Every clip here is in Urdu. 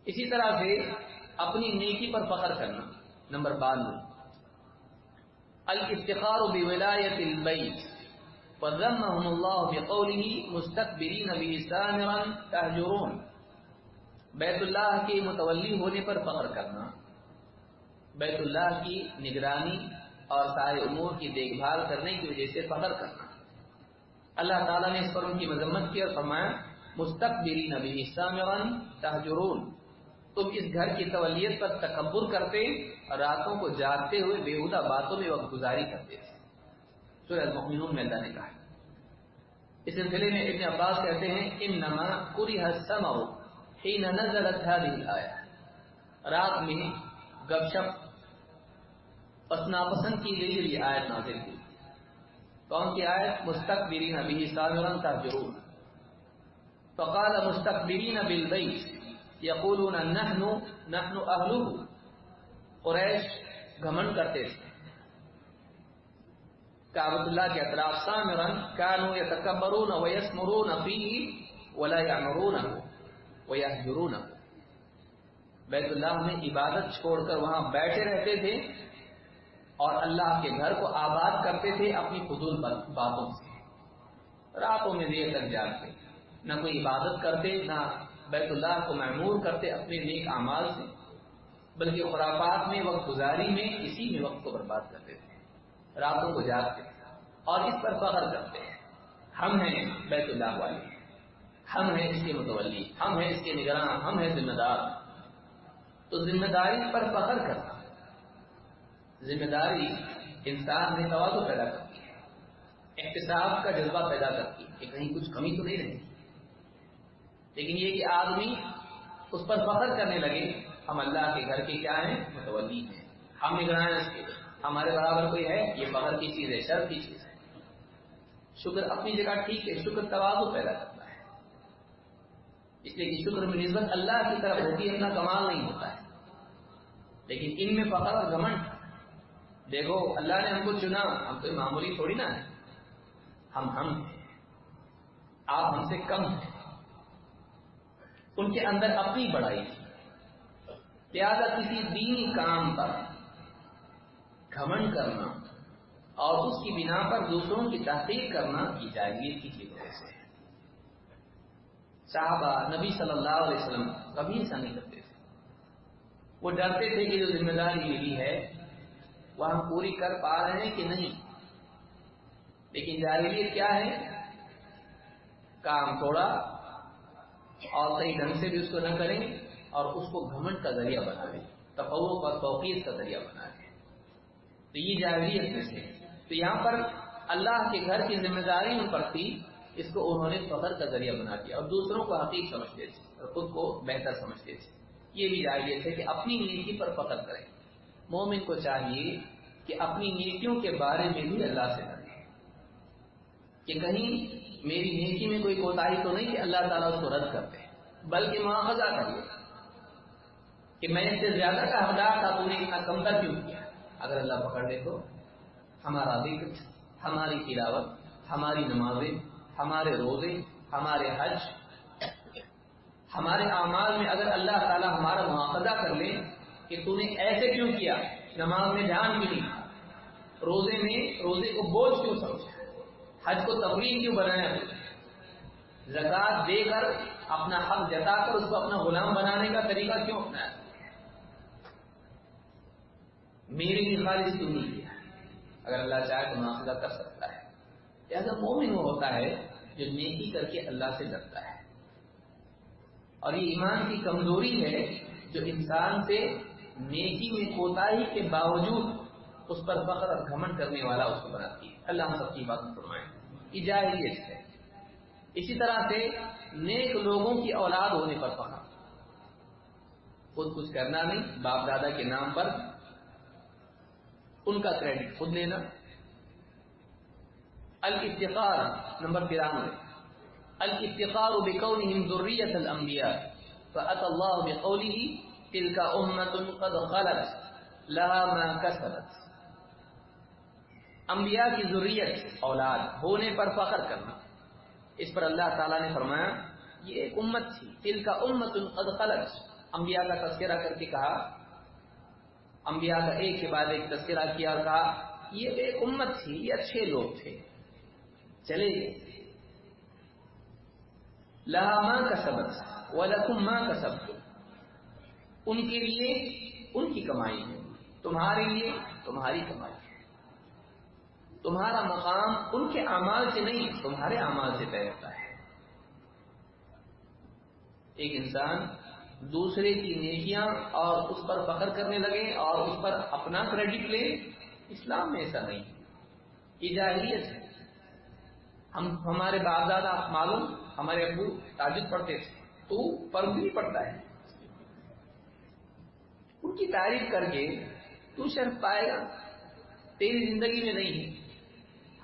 اسی طرح سے اپنی نیکی پر فخر کرنا. نمبر 92 الافتخار بولایت البیت وذمهم اللہ بقوله مستكبرین به سامرا تهجرون. بیت اللہ کے متولی ہونے پر فخر کرنا، بیت اللہ کی نگرانی اور سارے امور کی دیکھ بھال کرنے کی وجہ سے فخر کرنا. اللہ تعالیٰ نے اس پر ان کی مذمت کی اور فرمایا مستكبرین به سامرا تهجرون. تم اس گھر کی تولیت پر تکبر کرتے اور راتوں کو جاگتے ہوئے بیہودہ باتوں میں وقت گزاری کرتے تھے. سورہ المؤمنون میں اللہ نے کہا. اس سلسلے میں ابن عباس کہتے ہیں انما کرہ السمع حين نزلت هذه الآية. رات میں گپ شپ پس ناپسند کی گئی جب یہ آیت نازل ہوئی. کون سی آیت؟ مستكبرین به سامرا تهجرون. فقال مستكبرین بالبیت یقولون نحن اہلہ. قریش گھمنڈ کرتے تھے کعبۃ اللہ کے اطراف. سامرا كانوا يتکبرون ويسمرون فيه ولا يعمرونه ويهجرونه. بیت اللہ میں عبادت چھوڑ کر وہاں بیٹھے رہتے تھے اور اللہ کے گھر کو آباد کرتے تھے اپنی فضول باتوں سے. راتوں میں دیر تک جاگتے، نہ کوئی عبادت کرتے، نہ بیت اللہ کو معمور کرتے اپنے نیک اعمال سے، بلکہ خرافات میں وقت گزاری میں اسی میں وقت کو برباد کرتے تھے. راتوں کو جاگتے اور اس پر فخر کرتے ہیں ہم ہیں بیت اللہ والے، ہم ہیں اس کے متولی، ہم ہیں اس کے نگراں، ہم ہیں ذمہ دار. تو ذمہ داری پر فخر کرنا، ذمہ داری انسان میں تواضع پیدا کرتی ہے، احتساب کا جذبہ پیدا کرتی ہے کہ کہیں کچھ کمی تو نہیں رہے. لیکن یہ کہ آدمی اس پر فخر کرنے لگے ہم اللہ کے گھر کے کیا ہیں؟ متولی ہیں، ہم نگراں ہیں اس کے، ہمارے برابر کوئی ہے؟ یہ فخر کی چیز ہے، شرم کی چیز ہے. شکر اپنی جگہ ٹھیک ہے، شکر تواضع پیدا کرتا ہے، اس لیے کہ شکر میں نسبت اللہ کی طرف ہوتی ہے، اپنا کمال نہیں ہوتا ہے. لیکن ان میں فخر اور گھمنڈ. دیکھو اللہ نے ہم کو چنا، ہم کوئی معمولی تھوڑی نہ ہے، ہم ہیں، آپ ہم سے کم ہیں. ان کے اندر اپنی بڑائی تھی، لہذا کسی دینی کام پر گھمنڈ کرنا اور اس کی بنا پر دوسروں کی تحقیر کرنا کی جاہلیت کی چیزوں سے ہے. صحابہ نبی صلی اللہ علیہ وسلم کبھی ایسا نہیں کرتے تھے. وہ ڈرتے تھے کہ جو ذمہ داری ملی ہے وہ ہم پوری کر پا رہے ہیں کہ نہیں. لیکن جاہلیت کیا ہے؟ کام تھوڑا اور صحیح ڈھنگ سے بھی اس کو نہ کریں اور اس کو گھمنڈ کا ذریعہ بنا دیں، تفوق اور توقیر کا ذریعہ بنا دیں. تو یہ جاہلیت میں سے. تو یہاں پر اللہ کے گھر کی ذمہ داری ان پر تھی، اس کو انہوں نے فخر کا ذریعہ بنا دیا اور دوسروں کو حقیق سمجھتے تھے اور خود کو بہتر سمجھتے تھے. یہ بھی جاہلیت ہے کہ اپنی نیکی پر فخر کریں. مومن کو چاہیے کہ اپنی نیکیوں کے بارے میں بھی اللہ سے ڈرے کہ کہیں میری نیکی میں کوئی کوتاہی تو نہیں کہ اللہ تعالیٰ اس کو رد کرتے، بلکہ مواخذہ کریے کہ میں اس سے زیادہ کا حقدار تھا، تو نے اتنا کمتر کیوں کیا. اگر اللہ پکڑ دے تو ہمارا ذکر، ہماری تلاوت، ہماری نمازیں، ہمارے روزے، ہمارے حج، ہمارے اعمال میں اگر اللہ تعالیٰ ہمارا مواخذہ کر لے کہ تو نے ایسے کیوں کیا، نماز میں دھیان کیوں نہیں، روزے کو بوجھ کیوں سمجھا، حج کو تفریح کیوں بنایا، زکات دے کر اپنا حق جتا کر اس کو اپنا غلام بنانے کا طریقہ کیوں اپنایا، میرے لیے خالص کیوں نہیں کیا. اگر اللہ چاہے تو مواخذہ کر سکتا ہے. لہذا مومن وہ ہوتا ہے جو نیکی کر کے اللہ سے ڈرتا ہے. اور یہ ایمان کی کمزوری ہے جو انسان سے نیکی میں کوتاہی کے باوجود اس پر فخر اور گھمنڈ کرنے والا اس کو بناتی ہے. اللہ ہم سب کی بات فرمائے. یہ جاہلیت ہے. اسی طرح سے نیک لوگوں کی اولاد ہونے پر فخر، خود کچھ کرنا نہیں، باپ دادا کے نام پر ان کا کریڈٹ خود لینا. الافتقار نمبر 93 الافتقار بکونہم ذریۃ الانبیاء فأتى اللہ بقولہ تلک امۃ قد خلت لها ما کسبت. انبیاء کی ذریت اولاد ہونے پر فخر کرنا. اس پر اللہ تعالیٰ نے فرمایا یہ ایک امت تھی، تلک امۃ قد خلت، انبیاء کا تذکرہ کر کے کہا، انبیاء کا ایک کے بعد ایک تذکرہ کیا اور کہا یہ ایک امت تھی، یہ اچھے لوگ تھے، چلے گئے، لہا ما کسبت ولکم ما کسبتم، ان کے لیے ان کی کمائی ہے، تمہارے لیے تمہاری کمائی ہے، تمہارا مقام ان کے اعمال سے نہیں تمہارے اعمال سے طے ہوتا ہے۔ ایک انسان دوسرے کی نیکیاں اور اس پر فخر کرنے لگے اور اس پر اپنا کریڈٹ لے، اسلام میں ایسا نہیں، یہ جاہلیت ہے۔ ہمارے باپ دادا معلوم، ہمارے ابو تہجد پڑھتے تھے، تو فرق بھی پڑتا ہے، ان کی تعریف کر کے تو شرف پائے گا، تیری زندگی میں نہیں ہے۔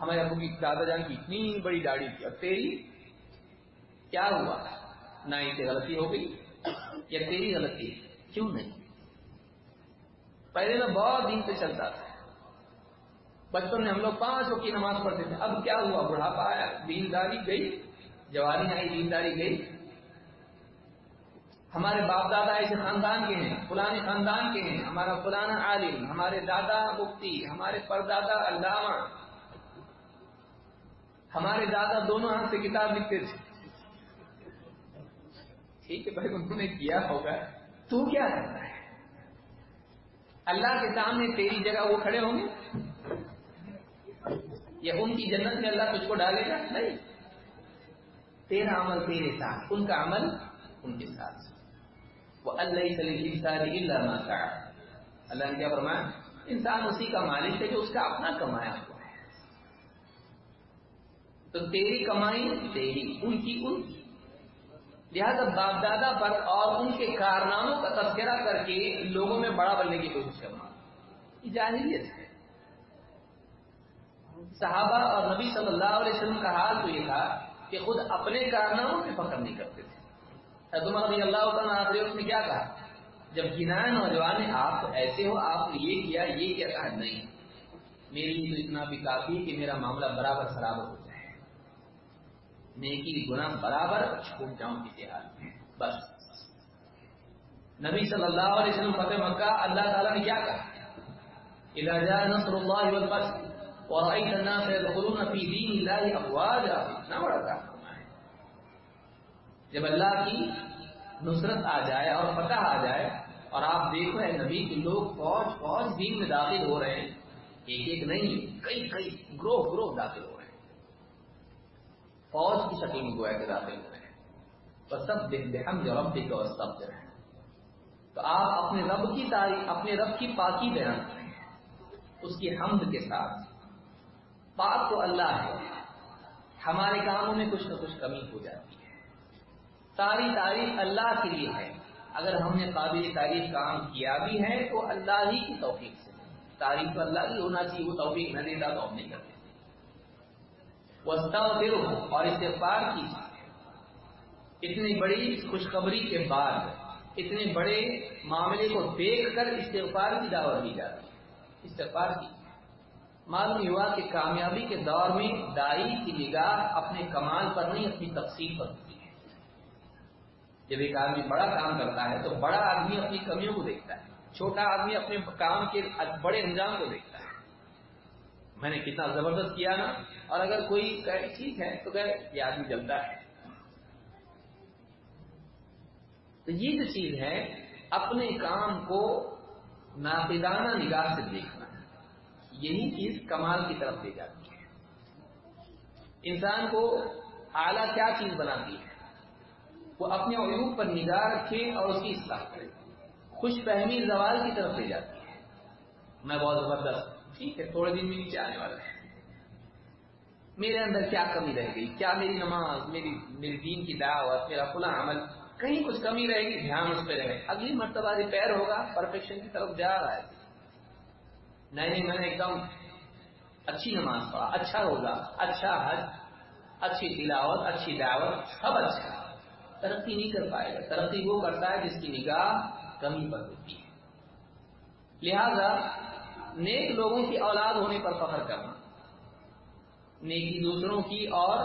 ہمارے ابو کی دادا جان کی اتنی بڑی داڑھی تھی، اور تیری کیا ہوا؟ نہ اسے غلطی ہو گئی یا تیری غلطی ہے؟ کیوں نہیں؟ پہلے میں بہت دن سے چلتا تھا، بچپن میں ہم لوگ 5 وقت کی نماز پڑھتے تھے، اب کیا ہوا؟ بڑھاپا آیا، دینداری گئی، جوانی آئی، دینداری گئی۔ ہمارے باپ دادا ایسے خاندان کے ہیں، فلانے خاندان کے ہیں، ہمارا فلانا عالم، ہمارے دادا مفتی، ہمارے پردادا علامہ، ہمارے دادا دونوں ہاتھ سے کتاب لکھتے تھے۔ ٹھیک ہے بھائی، انہوں نے کیا ہوگا، تو کیا کرتا ہے؟ اللہ کے سامنے تیری جگہ وہ کھڑے ہوں گے یا ان کی جنت میں اللہ تجھ کو ڈالے گا؟ نہیں، تیرا عمل تیرے ساتھ، ان کا عمل ان کے ساتھ۔ وَأَلَّيْسَ لِلْإِنسَانِ إِلَّا مَا سَعَىٰ، اللہ نے کیا فرمایا؟ انسان اسی کا مالک ہے جو اس کا اپنا کمایا ہوا ہے۔ تو تیری کمائی تیری، ان کی ان کی، لہذا باپ دادا پر اور ان کے کارناموں کا تذکرہ کر کے لوگوں میں بڑا بننے کی کوشش کرنا یہ جاہلیت ہے۔ صحابہ اور نبی صلی اللہ علیہ وسلم کا حال تو یہ تھا کہ خود اپنے کارناموں سے فخر نہیں کرتے تھے۔ حضرت عمر رضی اللہ عنہ آخری وقت میں کیا کہا؟ جب گنائے نوجوان نے آپ تو ایسے ہو، آپ نے یہ کیا یہ کیا، کہا نہیں، میرے لیے تو اتنا بھی کافی کہ میرا معاملہ برابر سرابر ہو جائے، نیکی گناہ برابر چھوٹ جاؤں کسی حال میں، بس۔ نبی صلی اللہ علیہ وسلم فتح مکہ، اللہ تعالیٰ نے کیا کہا؟ اذا جاء نصر اللہ والفتح ورأيت الناس يدخلون في دين الله افواجا، اتنا بڑا کام ہے۔ جب اللہ کی نصرت آ جائے اور فتح آ جائے اور آپ دیکھو اے نبی کہ لوگ فوج فوج دین میں داخل ہو رہے ہیں، ایک ایک نہیں، کئی کئی گروہ گروہ داخل ہو رہے ہیں، فوج کی شکل میں گویا کے داخل ہو رہے ہیں۔ فسبح بحمد ربک واستغفرہ، تو آپ اپنے رب کی تعریف، اپنے رب کی پاکی بیان کریں اس کی حمد کے ساتھ۔ پاک تو اللہ ہے، ہمارے کاموں میں کچھ نہ کچھ کمی ہو جاتی ہے، ساری تعریف اللہ کے لیے ہے۔ اگر ہم نے قابل تعریف کام کیا بھی ہے تو اللہ ہی کی توفیق سے، تعریف تو اللہ ہی ہونا چاہیے، وہ توفیق نہ دیتا تو ہم نہیں کرتے۔ واستغفرہ، اور استغفار کیجیے۔ اتنی بڑی خوشخبری کے بعد، اتنے بڑے معاملے کو دیکھ کر استغفار کی دعوت دی جاتی ہے، استغفار کی۔ معلوم ہوا کہ کامیابی کے دور میں داعی کی نگاہ اپنے کمال پر نہیں، اپنی تقصیر پر ہوتی ہے۔ جب ایک آدمی بڑا کام کرتا ہے تو بڑا آدمی اپنی کمیوں کو دیکھتا ہے، چھوٹا آدمی اپنے کام کے بڑے انجام کو دیکھتا ہے۔ میں نے کتنا زبردست کیا نا، اور اگر کوئی کہے ٹھیک ہے تو کہے یہ آدمی جلتا ہے۔ تو یہ جو چیز ہے اپنے کام کو ناقدانہ نگاہ سے دیکھنا، یہی چیز کمال کی طرف لے جاتی ہے۔ انسان کو اعلیٰ کیا چیز بناتی ہے؟ وہ اپنے عیوب پر نگاہ رکھے اور اس کی اصلاح کرے، خوش فہمی زوال کی طرف لے جاتی ہے۔ میں بہت زبردست، ٹھیک ہے تھوڑے دن میں نیچے آنے والا ہے، میرے اندر کیا کمی رہ گئی، کیا میری نماز، میری دین کی دعوت، میرا فلاں عمل، کہیں کچھ کمی رہے گی، دھیان اس پہ رہے، اگلی مرتبہ ریپیئر ہوگا، پرفیکشن کی طرف جا رہا ہے۔ نہیں میں نے ایک دم اچھی نماز پڑھا، اچھا روزہ، اچھا حج، اچھی تلاوت، اچھی دعوت، سب اچھا، ترقی نہیں کر پائے گا۔ ترقی وہ کرتا ہے جس کی نگاہ کمی پر ہوتی ہے۔ لہذا نیک لوگوں کی اولاد ہونے پر فخر کرنا، نیکی دوسروں کی اور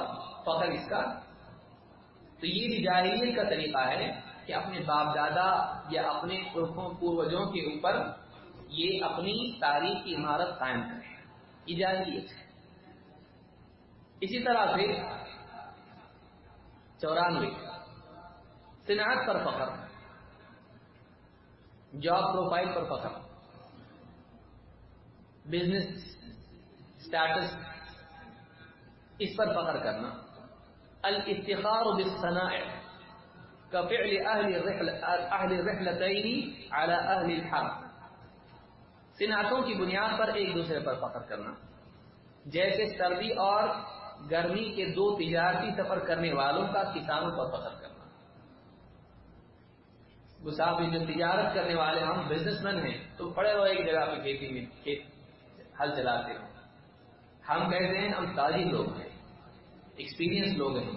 فخر اس کا، تو یہ بھی جاہلیت کا طریقہ ہے کہ اپنے باپ دادا یا اپنے پوروجوں کے اوپر یہ اپنی تاریخی عمارت قائم کریں، یہ جاہلیت ہے۔ اسی طرح سے 94 صنعت پر فخر، جاب پروفائل پر فخر، بزنس سٹیٹس اس پر فخر کرنا، الافتخار بالصنائع كفعل اہل الرحلتین على اہل الحرب، صنعتوں کی بنیاد پر ایک دوسرے پر فخر کرنا، جیسے سردی اور گرمی کے دو تجارتی سفر کرنے والوں کا کسانوں پر فخر کرنا۔ صاحب جو تجارت کرنے والے ہم بزنس مین ہیں تو پڑے رہو ایک جگہ پہ کھیتی میں کھیت ہل چلاتے رہو، ہم کہتے ہیں ہم تاجر لوگ ہیں، ایکسپیرینس لوگ ہیں،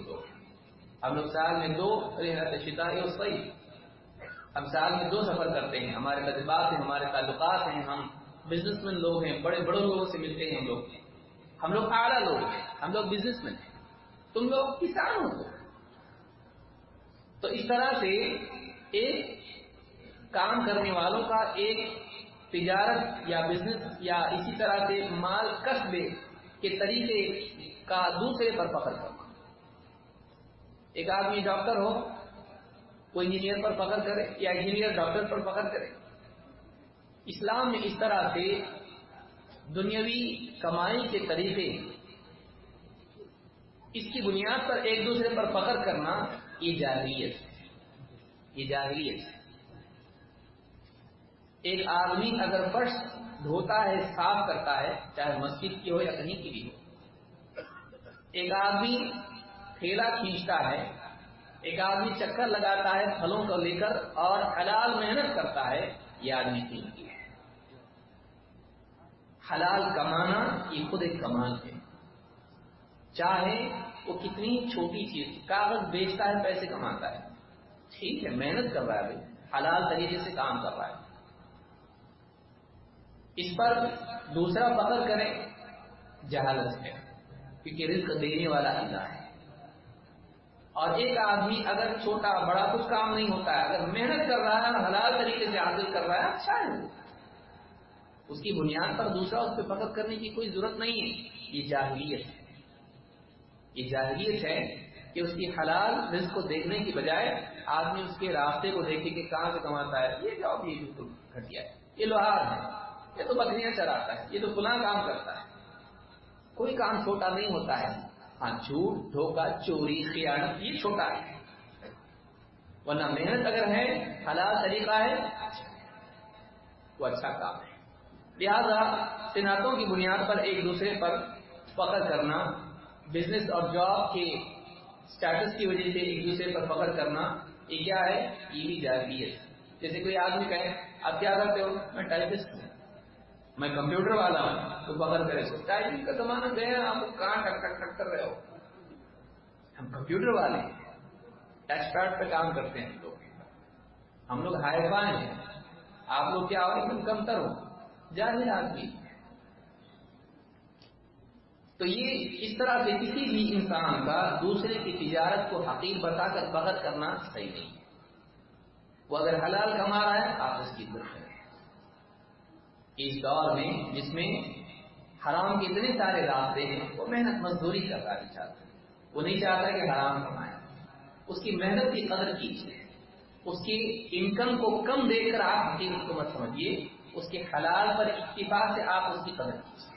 ہم لوگ سال میں 2 شتائی اور صحیح ہم سال میں 2 سفر کرتے ہیں، ہمارے تجربات ہیں، ہمارے تعلقات ہیں، ہم بزنس مین لوگ ہیں، بڑے لوگوں سے ملتے ہیں، ہم لوگ اعلیٰ لوگ ہیں، ہم لوگ بزنس مین ہیں، تم لوگ کسان ہو۔ تو اس طرح سے ایک کام کرنے والوں کا ایک تجارت یا بزنس یا اسی طرح سے مال کسب کے طریقے کا دوسرے پر فخر کرنا۔ ایک آدمی ڈاکٹر ہو، کوئی انجینئر پر فخر کرے یا انجینئر ڈاکٹر پر فخر کرے۔ اسلام میں اس طرح سے دنیاوی کمائی کے طریقے، اس کی بنیاد پر ایک دوسرے پر فخر کرنا، یہ جاہلیت ہے، یہ جاہلیت ہے۔ ایک آدمی اگر فرش دھوتا ہے، صاف کرتا ہے، چاہے مسجد کی ہو یا کہیں کی بھی ہو، ایک آدمی ٹھیلا کھینچتا ہے، ایک آدمی چکر لگاتا ہے پھلوں کو لے کر اور حلال محنت کرتا ہے، یہ آدمی قیمتی ہے۔ حلال کمانا یہ خود ایک کمال ہے، چاہے وہ کتنی چھوٹی چیز، کاغذ بیچتا ہے پیسے کماتا ہے، ٹھیک ہے محنت کر رہا ہے، حلال طریقے سے کام کر رہا ہے، اس پر دوسرا فخر کرے جہالت ہے، کیونکہ رزق دینے والا اللہ ہے۔ اور ایک آدمی اگر چھوٹا بڑا کچھ کام نہیں ہوتا ہے، اگر محنت کر رہا ہے، حلال طریقے سے حاصل کر رہا ہے، اچھا ہے، اس کی بنیاد پر دوسرا اس پہ فخر کرنے کی کوئی ضرورت نہیں ہے۔ یہ جاہلیت ہے، یہ جاہلیت ہے کہ اس کی حلال رزق کو دیکھنے کی بجائے آدمی اس کے راستے کو دیکھے کہ کہاں سے کماتا ہے، یہ جاب یہ بالکل گھٹیا ہے، یہ لوہار ہے، یہ تو بکریاں چراتا ہے، یہ تو فلاں کام کرتا ہے۔ کوئی کام چھوٹا نہیں ہوتا ہے، ہاں جھوٹ دھوکہ چوری خیانت یہ چھوٹا ہے، ورنہ محنت اگر ہے حلال طریقہ ہے وہ اچھا کام ہے۔ لہذا صنعتوں کی بنیاد پر ایک دوسرے پر فخر کرنا، بزنس اور جاب کے سٹیٹس کی وجہ سے ایک دوسرے پر فخر کرنا، یہ کیا ہے؟ یہ بھی جاہلیت ہے۔ جیسے کوئی آدمی کہے آپ کیا کرتے ہو؟ میں ٹائپسٹ ہوں، میں کمپیوٹر والا ہوں، تو فخر کرے سو ٹائپنگ کا زمانہ گیا، آپ کہاں ٹک ٹک ٹک کر رہے ہو؟ ہم کمپیوٹر والے ہیں، ٹچ پیڈ پہ کام کرتے ہیں لوگ، ہم لوگ ہائی فائی ہیں، آپ لوگ کیا ہو تم کمتر ہو، جاہل آدمی۔ تو یہ اس طرح سے کسی بھی انسان کا دوسرے کی تجارت کو حقیر بتا کر فخر کرنا صحیح نہیں ہے۔ وہ اگر حلال کما رہا ہے آپ اس کی عزت کریں۔ اس دور میں جس میں حرام کے اتنے سارے راستے ہیں، وہ محنت مزدوری کرنا نہیں چاہتا، وہ نہیں چاہتا کہ حرام کمائے، اس کی محنت کی قدر کیجیے، اس کی انکم کو کم دیکھ کر آپ حقیقت کو مت سمجھیے، اس کے حلال پر اکتفا سے آپ اس کی قدر کیجیے۔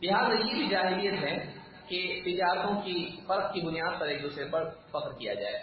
لہٰذا یہ بھی جاہلیت ہے کہ تجارتوں کی فرق کی بنیاد پر ایک دوسرے پر فخر کیا جائے۔